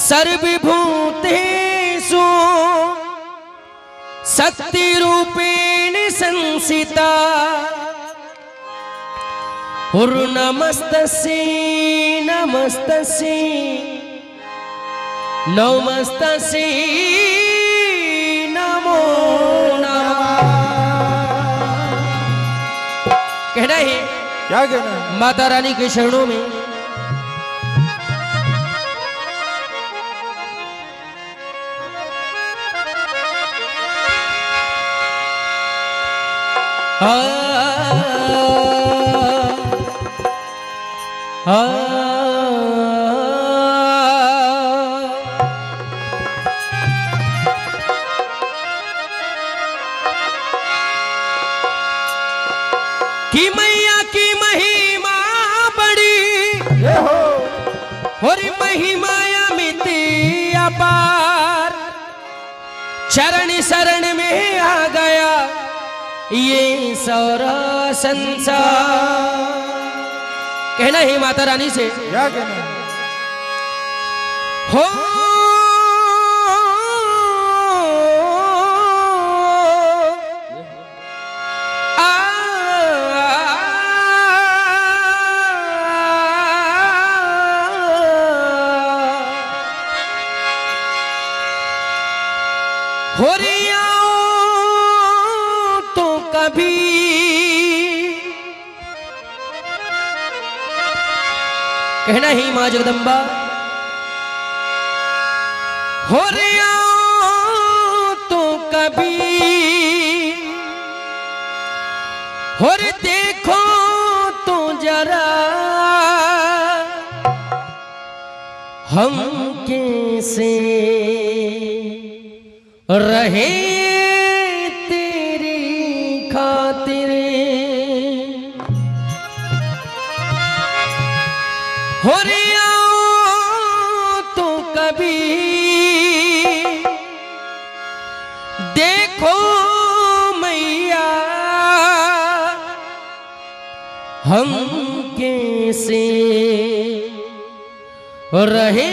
सर्वभूतेषु शक्तिरूपेण संस्थिता नमस्तस्यै नमस्तस्यै नमस्तस्यै नमो नमः। कहना है क्या कहना है? माता रानी के शरणों में कि मैया की महिमा बड़ी और महिमा अमित अपार। चरण शरण में आ गया ये सारा संसार। कहना है माता रानी से क्या कहना है? हो हो रिया तो कभी कहना ही मां जगदम्बा हो रिया तो कभी हो रे देखो तो जरा हम कैसे रहे तेरी खातिर। हो रिया तो कभी देखो मैया हम कैसे रहे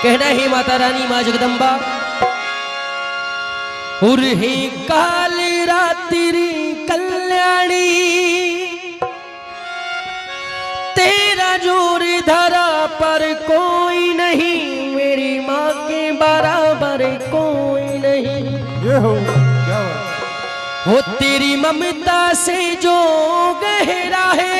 कहना है माता रानी मां जगदम्बा उर्हे काल रात्रि कल्याणी तेरा जोर धरा पर कोई नहीं मेरी माँ के बराबर कोई नहीं। ये हो क्या बात? हो तेरी ममता से जो गहरा है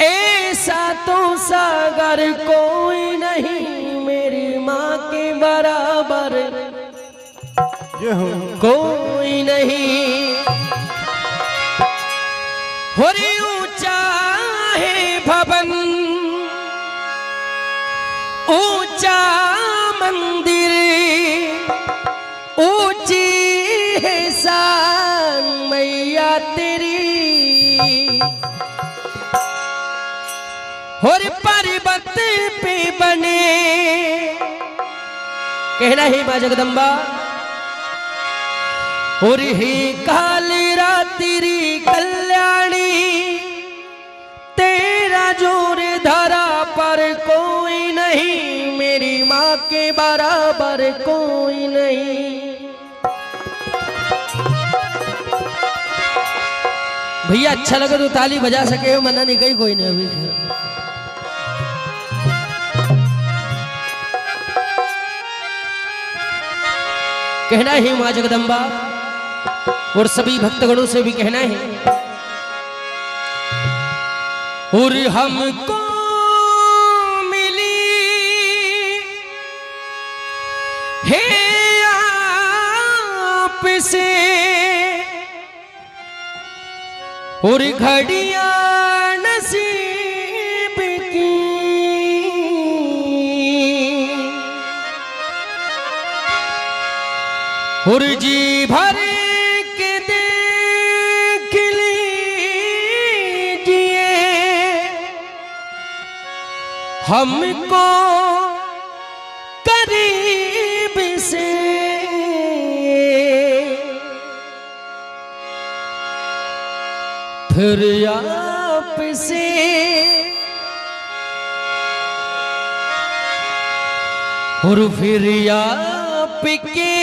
ऐसा तो सागर कोई नहीं मेरी माँ के बराबर ये हो कोई नहीं। हो रे ऊंचा है भवन ऊंचा मंदिर ऊंची है शान मैया तेरी। और पर्वत पे बने कहना है मां जगदम्बा और ही काल रात्रि कल्याणी तेरा जोर धरा पर कोई नहीं मेरी माँ के बराबर कोई नहीं। भैया अच्छा लगे तो ताली बजा सके मना नहीं कहीं कोई नहीं। अभी कहना है मां जगदम्बा और सभी भक्तगणों से भी कहना है और हमको मिली है आप से और घड़ियां नसीब की और जी भर के देख लीजिए हमको करीब से फिर आपसे और फिर आपके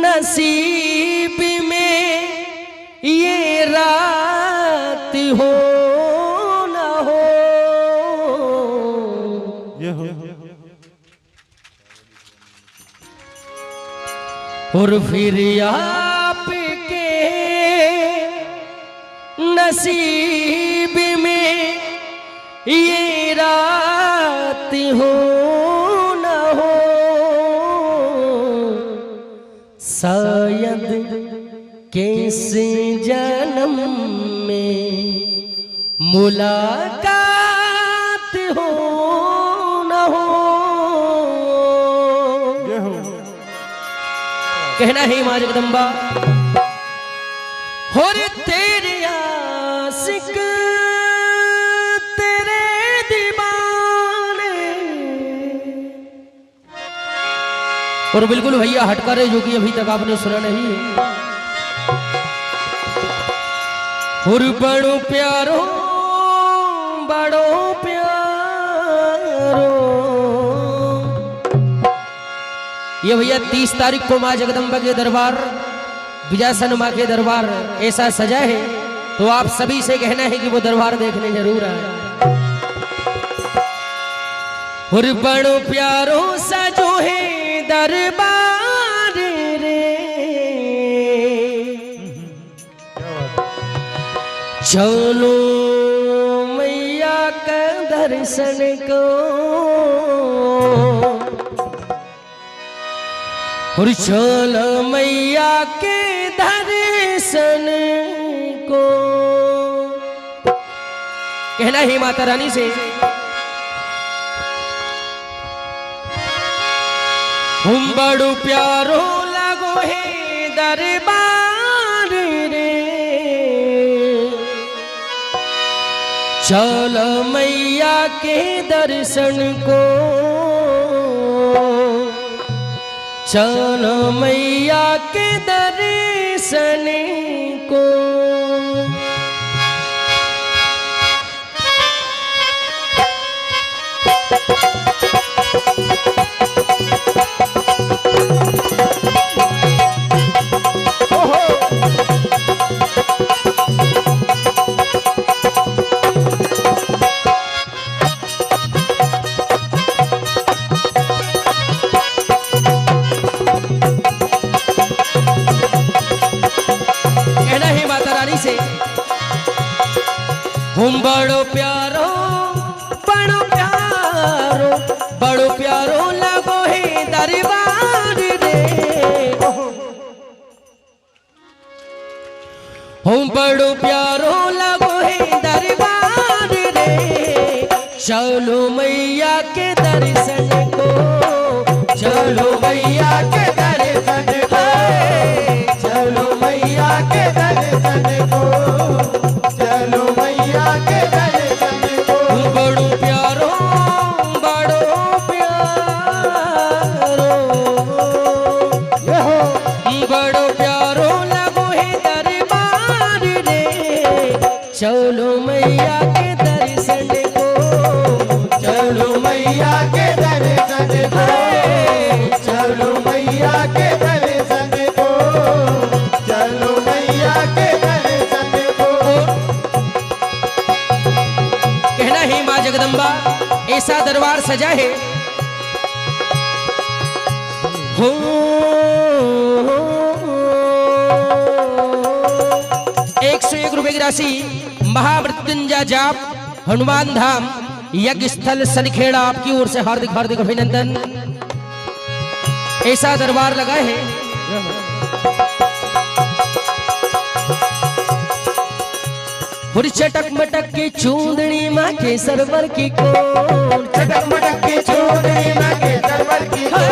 नसीब में ये रात हो न हो। ये हो और फिर आपके नसीब में ये रात हो न हो। शायद किसी जन्म में मुलाकात हो न हो। ये हो कहना है मां जगदम्बा और तेरे आशिक तेरे दीवाने। और बिल्कुल भैया हटकर है जो कि अभी तक आपने सुना नहीं है। और बड़ो प्यारो बड़ो प्यारो ये भैया 30 तारीख को मां जगदम्बा के दरबार विजयासन मां के दरबार ऐसा सजा है, तो आप सभी से कहना है कि वो दरबार देखने जरूर आए। और बड़ो प्यारो सजो है दरबार रे, चलो मैया का दर्शन को। और चलो मैया के दर्शन को। कहना है माता रानी से हम बड़ो प्यारो लगो है दरबार रे, चलो मैया के दर्शन को। चलो मैया के दर्शन को। हम बड़ो प्यारो बड़ो प्यारो बड़ो प्यारो लगो है दरबार रे। हम बड़ो प्यारो लगो है दरबार रे, चलो मैया के दर्शन को। चलो मैया के दर्शन को। चलो मैया के दर्शन को। चलो मैया के दर्शन को। बड़ो प्यारो बड़ो प्यारो ये हो बड़ो प्यारो लगो है दरबार रे, चलो मैया के दर्शन को। चलो मैया के दर्शन को। चलो मैया के दर्शन को। चलो मैया के दर्शन को। कहना है मां जगदम्बा ऐसा दरबार सजा है। हो 101 रुपए की राशि महामृत्युंजय जाप हनुमान धाम यज्ञ स्थल सनखेड़ा आपकी ओर से हार्दिक हार्दिक अभिनंदन। ऐसा दरबार लगा है। और चटक मटक की चूंदड़ी माँ के सरवर की कोल। चटक मटक की चूंदड़ी माँ के सरवर की कोल।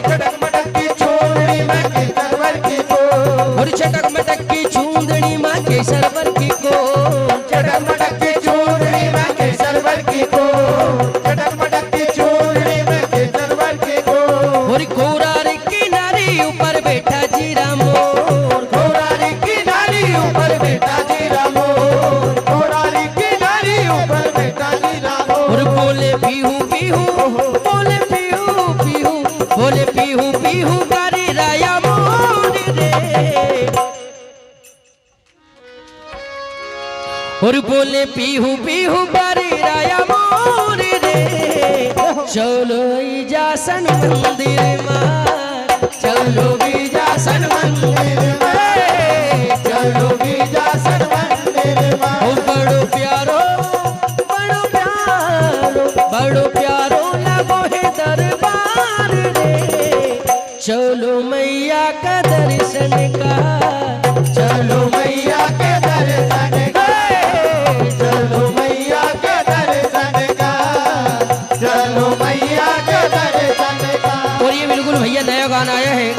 चटक मटक की चूंदड़ी माँ के सरवर की कोल। और चटक मटक की चूंदड़ी माँ के सरवर की कोल। चटक मटक की चूंदड़ी माँ के सरवर की कोल। बोले पीहू पीहू बारी राया मोर रे चलो जासन मंदिर माँ चलो भी जासन मंदिर में चलो भी जासन मंदिर माँ बड़ो प्यारो बड़ो प्यारो लगो है दरबार रे चलो मैया का दर्शन का चलो मैया के दर्शन का चलो मैया के दर्शन का चलो मैया के दर्शन का। और ये बिल्कुल भैया नया गाना आया है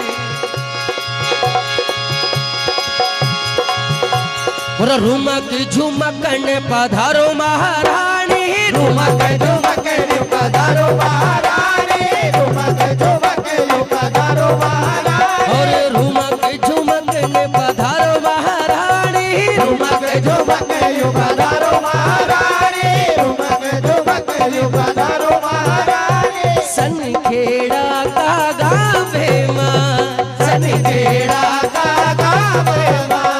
और रुमक झुमकन पधारो महारानी रुमक झुमकन पधारो महारानी रुमक झुमकन पधारो महारानी और रुमक झुमकन पधारो महारानी रुमक झुमकन पधारो महारानी रुमक झुमकन पधारो महारानी सनखेड़ा का गावे माँ सनखेड़ा का गावे माँ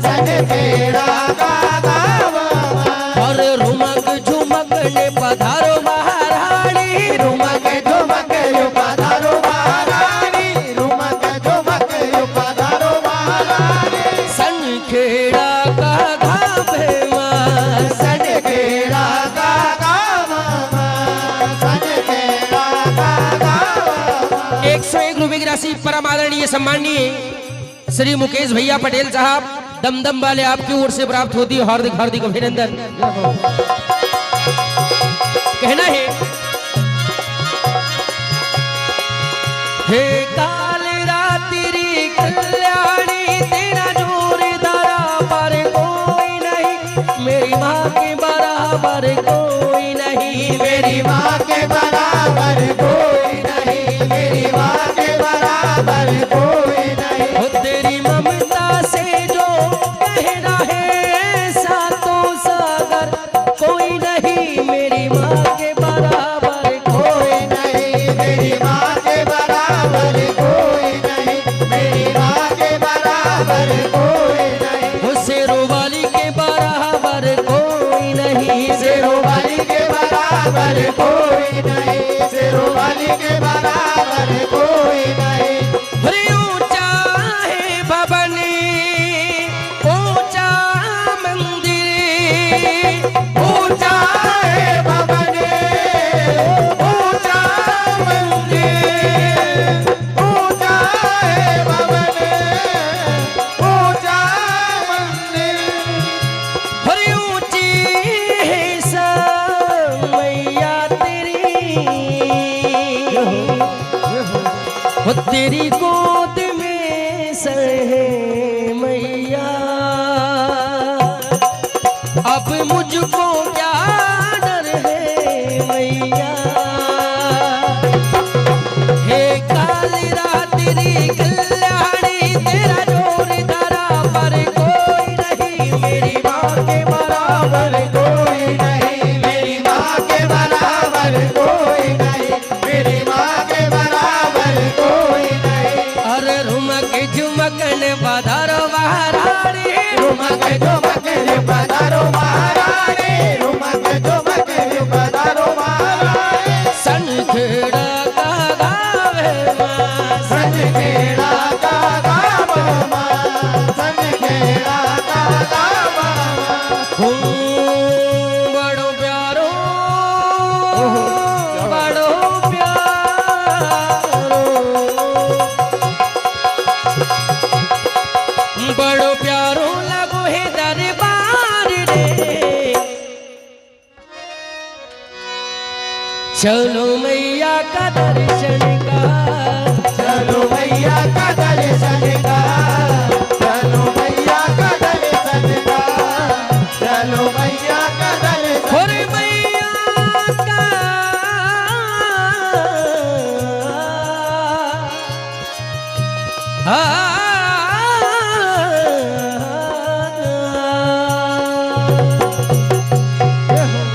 सनखेड़ा का गावे और रुमक झुमकन पधारो महारानी रुमक झुमकन पधारो महारानी रुमक झुमकन पधारो महारानी सनखेड़ा का गावे माँ सनखेड़ा का गावे माँ सनखेड़ा का गावे। 101 रुपए की राशि परम आदरणीय सम्माननीय श्री मुकेश भैया पटेल साहब दमदम वाले आपकी ओर से प्राप्त होती है हार्दिक हार्दिक अभिनंदन। कहना है हे काल रात्रि कल्याणी तेरा जोर धारा पर कोई नहीं मेरी माँ के बराबर कोई नहीं मेरी माँ के बराबर कोई नहीं मेरी माँ के बराबर कोई नहीं हो तेरी ममता से जो कहना है सातों सागर कोई नहीं मेरी माँ के बराबर कोई नहीं मेरी माँ के बराबर कोई नहीं मेरी माँ के बराबर कोई नहीं हो शेरों वाली के बराबर कोई नहीं शेरों वाली के बराबर कोई नहीं शेरों वाली के बराबर कोई नहीं। अरे ऊंचा है भवन ऊंचा मंदिर ऊंचा है भवन ऊंचा मंदिर ऊंचा है भवन ऊंचा मंदिर अरे ऊंची है सब मैया तेरी हो तेरी गोद में सहे मैया अब मुझको क्या डर है मैया हे काली रात्रि कल्याणी तेरा जोर धरा पर कोई नहीं मेरी माँ के बराबर कोई नहीं मेरी माँ के बराबर कोई नहीं मेरी माँ के बराबर कोई नहीं। अरे रुमक झुमकन पधारो महारानी रुमक झुमकन पधारो महारानी रुमक झुमकन पधारो महारानी सनखेड़ा का गावे माँ सनखेड़ा का गावे माँ सनखेड़ा का गावे माँ बड़ो प्यारो बड़ो प्यारो बड़ो प्यारो लगो है दरबार रे चलो मैया का दर्शन का चलो मैया का दर्शन का चलो मैया का दर्शन का चलो मैया का दर्शन और मैया का हाँ